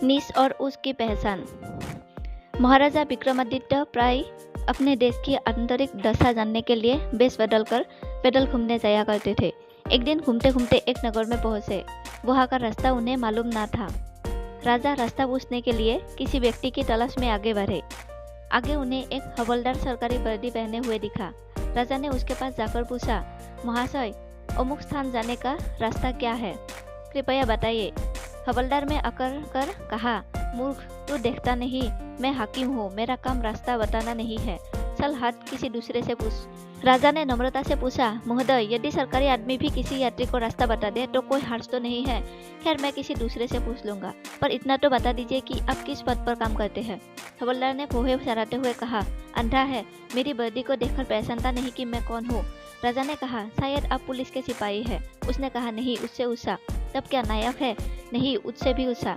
नीच और उसकी पहचान। महाराजा विक्रमादित्य प्राय अपने देश की आंतरिक दशा जानने के लिए वेश बदलकर पैदल घूमने जाया करते थे। एक दिन घूमते घूमते एक नगर में पहुंचे। वहां का रास्ता उन्हें मालूम ना था। राजा रास्ता पूछने के लिए किसी व्यक्ति की तलाश में आगे बढ़े। आगे उन्हें एक हवलदार सरकारी वर्दी पहने हुए दिखा। राजा ने उसके पास जाकर पूछा, महाशय, अमुक स्थान जाने का रास्ता क्या है, कृपया बताइए। हवलदार में आकर कर कहा, मूर्ख, तू देखता नहीं, मैं हाकिम हूँ, मेरा काम रास्ता बताना नहीं है, चल हाथ किसी दूसरे से पूछ। राजा ने नम्रता से पूछा, महोदय, यदि सरकारी आदमी भी किसी यात्री को रास्ता बता दे तो कोई हर्ष तो नहीं है। खैर, मैं किसी दूसरे से पूछ लूंगा, पर इतना तो बता दीजिए कि आप किस पद पर काम करते हैं। हवलदार ने पोहे सराहते हुए कहा, अंधा है, मेरी वर्दी को देखकर पहचानता नहीं कि मैं कौन हूँ। राजा ने कहा, शायद आप पुलिस के सिपाही हैं। उसने कहा, नहीं, उससे ऊँचा। तब क्या नायक है? नहीं, उससे भी ऊँचा।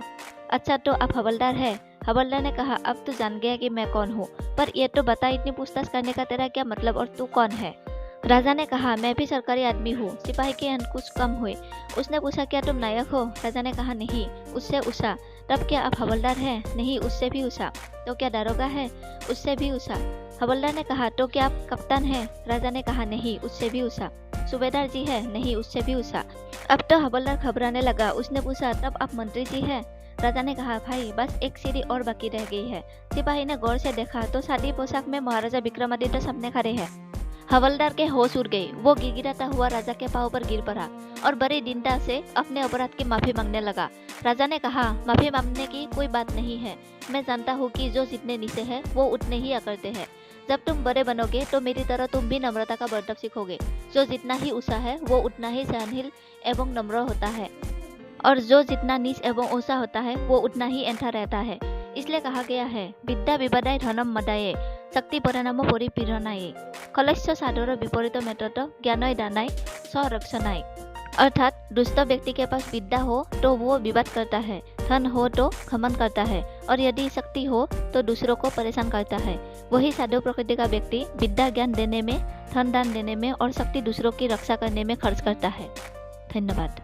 अच्छा, तो आप हवलदार है? हवलदार ने कहा, अब तो जान गया कि मैं कौन हूँ, पर ये तो बता, इतनी पूछताछ करने का तेरा क्या मतलब और तू कौन है? राजा ने कहा, मैं भी सरकारी आदमी हूँ। सिपाही के अंकुश कम हुए। उसने पूछा, क्या तुम नायक हो? राजा ने कहा, नहीं, उससे ऊँचा। तब क्या आप हवलदार हैं? नहीं, उससे भी ऊँचा। तो क्या दारोगा है? उससे भी ऊँचा। हवलदार ने कहा, तो क्या आप कप्तान हैं? राजा ने कहा, नहीं, उससे भी ऊँचा। सूबेदार जी है? नहीं, उससे भी ऊँचा। अब तो हवलदार घबराने लगा। उसने पूछा, तब आप मंत्री जी हैं? राजा ने कहा, भाई, बस एक सीढ़ी और बाकी रह गई है। सिपाही ने गौर से देखा तो सादी पोशाक में महाराजा विक्रमादित्य सामने खड़े हैं। हवलदार के होश उड़ गई। वो गिड़गिड़ाता हुआ राजा के पांव पर गिर पड़ा और बड़ी दीनता से अपने अपराध की माफी मांगने लगा। राजा ने कहा, माफी मांगने की कोई बात नहीं है। मैं जानता हूँ कि जो जितने नीचे हैं वो उतने ही अकड़ते हैं। जब तुम बड़े बनोगे तो मेरी तरह तुम भी नम्रता का बर्ताव सीखोगे। जो जितना ही ऊँचा है वो उतना ही सहनशील एवं नम्र होता है, और जो जितना नीच एवं ऊँचा होता है वो उतना ही ऐंठा रहता है। इसलिए कहा गया है, विद्या विवादाय धनम मदाये शक्ति परिणाम परिपीड़नाये खलस्य साधर विपरीत मेतत ज्ञानय दानाय स्वरक्षणाय। अर्थात दुष्ट व्यक्ति के पास विद्या हो तो वो विवाद करता है, धन हो तो घमंड करता है, और यदि शक्ति हो तो दूसरों को परेशान करता है। वही साधु प्रकृति का व्यक्ति विद्या ज्ञान देने में, धन दान देने में और शक्ति दूसरों की रक्षा करने में खर्च करता है। धन्यवाद।